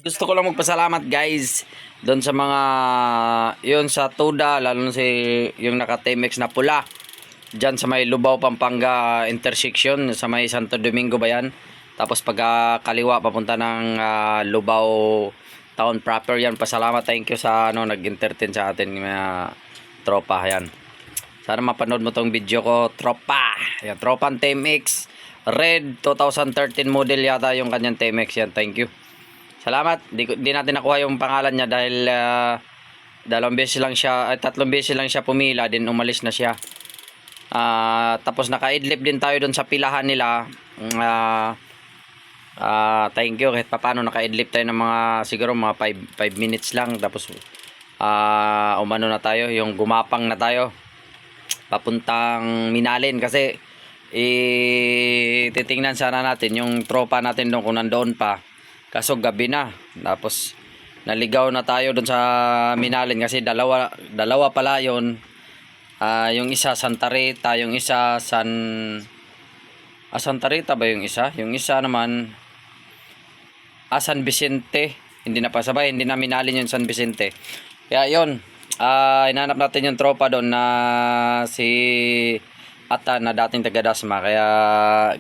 Gusto ko lang magpasalamat guys doon sa mga yun sa Tuda, lalo na si yung naka-Temex na pula diyan sa may Lubao Pampanga intersection sa may Santo Domingo ba yan. Tapos pag kaliwa papunta ng Lubao town proper yan. Pasalamat, thank you sa nag-entertain sa atin mga tropa yan. Sana mapanood mo tong video ko, tropa. Yan, Tropan Temex Red 2013 model yata yung kanyang Temex yan. Thank you. Salamat. Di natin nakuha yung pangalan niya dahil dalawang beses lang siya, tatlong beses lang siya pumila, din umalis na siya. Tapos naka-idlip din tayo doon sa pilahan nila. Thank you kahit paano naka-idlip tayo ng mga siguro mga 5 minutes lang. Tapos umano na tayo, yung gumapang na tayo papuntang Minalin kasi titingnan sana natin yung tropa natin doon kung nandoon pa. Kaso gabi na. Tapos naligaw na tayo doon sa Minalin kasi dalawa pala yon. Yung isa Santa Rita, yung isa Santa Rita ba yung isa? Yung isa naman San Vicente. Hindi na pasabay, hindi na Minalin yung San Vicente. Kaya yon, hinanap natin yung tropa doon na si Ata na dating taga Dasma. Kaya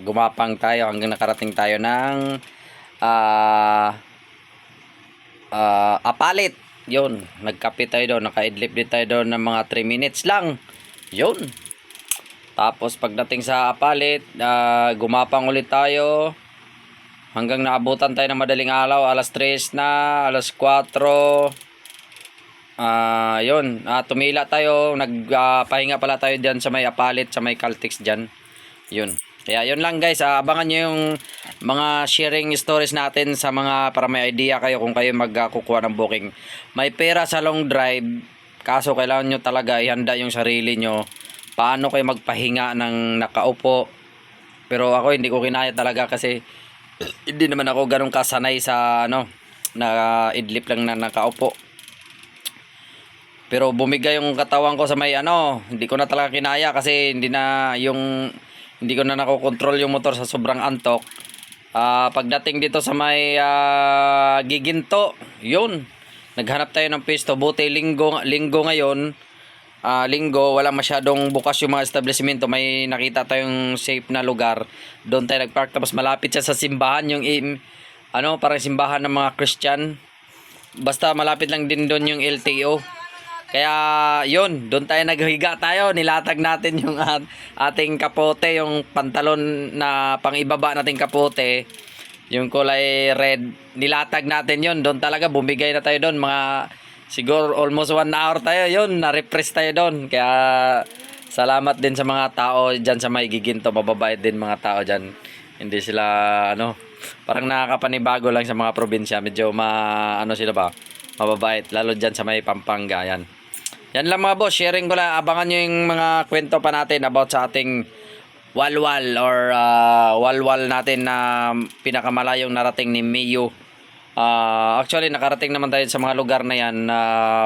gumapang tayo hanggang nakarating tayo ng Apalit. Yun, nagkape tayo doon, naka-idlip din tayo doon ng mga 3 minutes lang. Yun. Tapos pagdating sa Apalit, gumapang ulit tayo hanggang naabutan tayo ng madaling araw, alas 3 na, alas 4. Yun, tumila tayo, nagpahinga pala tayo diyan sa may Apalit, sa may Caltex diyan. Yun. Kaya yun lang guys, abangan nyo yung mga sharing stories natin sa mga para may idea kayo kung kayo magkukuha ng booking. May pera sa long drive, kaso kailangan nyo talaga ihanda yung sarili nyo. Paano kayo magpahinga ng nakaupo. Pero ako hindi ko kinaya talaga kasi hindi naman ako ganun kasanay sa na idlip lang na nakaupo. Pero bumigay yung katawan ko sa may hindi ko na talaga kinaya kasi hindi ko na nakokontrol yung motor sa sobrang antok. Pagdating dito sa may Giginto, yun, naghanap tayo ng pwesto. Buti linggo ngayon, linggo, wala masyadong bukas yung mga establishmento. May nakita tayong safe na lugar, doon tayo nagpark. Tapos malapit siya sa simbahan, yung parang simbahan ng mga Christian. Basta malapit lang din doon yung LTO. Kaya yun, doon tayo naghiga tayo, nilatag natin yung ating kapote, yung pantalon na pangibaba nating kapote, yung kulay red, nilatag natin yun, doon talaga bumigay na tayo doon, mga siguro almost 1 hour tayo, yun, na-refresh tayo doon. Kaya salamat din sa mga tao dyan sa may Giginto, mababait din mga tao dyan, hindi sila parang nakakapanibago lang sa mga probinsya, medyo sila ba, mababait, lalo dyan sa may Pampanga. Yan lang mga boss, sharing ko lang. Abangan nyo yung mga kwento pa natin about sa ating walwal or walwal natin na pinakamalayong narating ni Mio. Actually nakarating naman tayo sa mga lugar na yan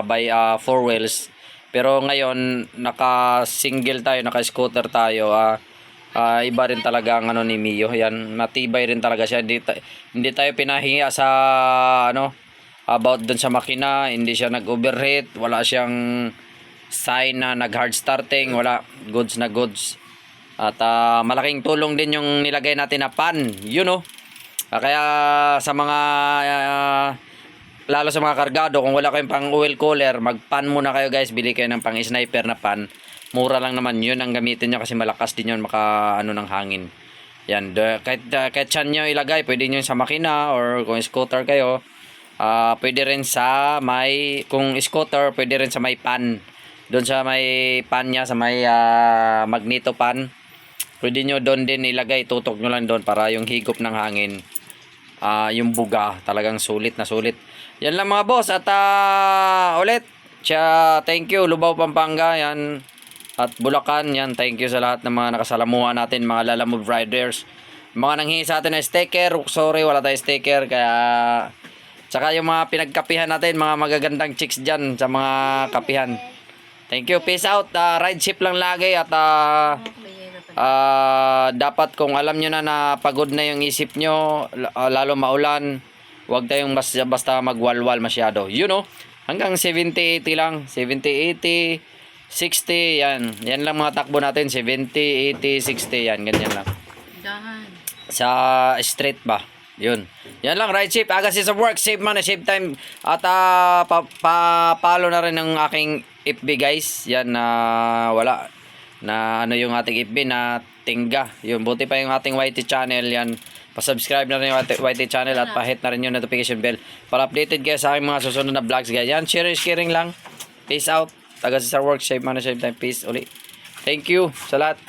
by 4 wheels. Pero ngayon naka-single tayo, naka-scooter tayo. Iba rin talaga ang ni Mio. Yan, matibay rin talaga siya. Hindi tayo pinahinga sa about dun sa makina, hindi siya nag-overheat, wala siyang sign na nag-hard starting, wala, goods na goods. At malaking tulong din yung nilagay natin na pan, kaya sa mga lalo sa mga kargado, kung wala kayong pang oil cooler, mag-pan muna kayo guys, bili kayo ng pang sniper na pan. Mura lang naman yun ang gamitin nyo kasi malakas din yun maka ng hangin. Yan, kahit saan nyo ilagay, pwede nyo sa makina or kung scooter kayo. Pwede rin sa may, kung scooter, pwede rin sa may pan. Doon sa may pan niya, sa may magneto pan. Pwede nyo doon din ilagay, tutok nyo lang doon para yung higop ng hangin, yung buga, talagang sulit na sulit. Yan lang mga boss. At ulit, thank you Lubao Pampanga, yan. At Bulacan, yan, thank you sa lahat ng mga nakasalamuha natin, mga Lalamove Riders. Mga nanghingi sa atin na sticker, sorry wala tayong sticker, kaya tsaka yung mga pinagkapihan natin, mga magagandang chicks dyan sa mga kapihan. Thank you, peace out. Ride ship lang lagi at dapat kung alam nyo na pagod na yung isip nyo, lalo maulan, Huwag tayong basta magwalwal masyado. You know, hanggang 70-80 lang. 70-80, 60, yan. Yan lang mga takbo natin. 70, 80, 60, yan. Ganyan lang. Dahan. Sa street ba? Yun. Yan lang, right ship. Aga sa work, save money, save time. At follow na rin ng aking FB guys. Yan na wala. Na ano yung ating FB na tingga. Yun, buti pa yung ating YT channel. Yan. Pa-subscribe na rin yung YT channel at pa-hit na rin yung notification bell para updated kayo sa aking mga susunod na vlogs guys. Yan, sharing lang. Peace out. Taga sa work, save money, save time. Peace uli. Thank you sa lahat.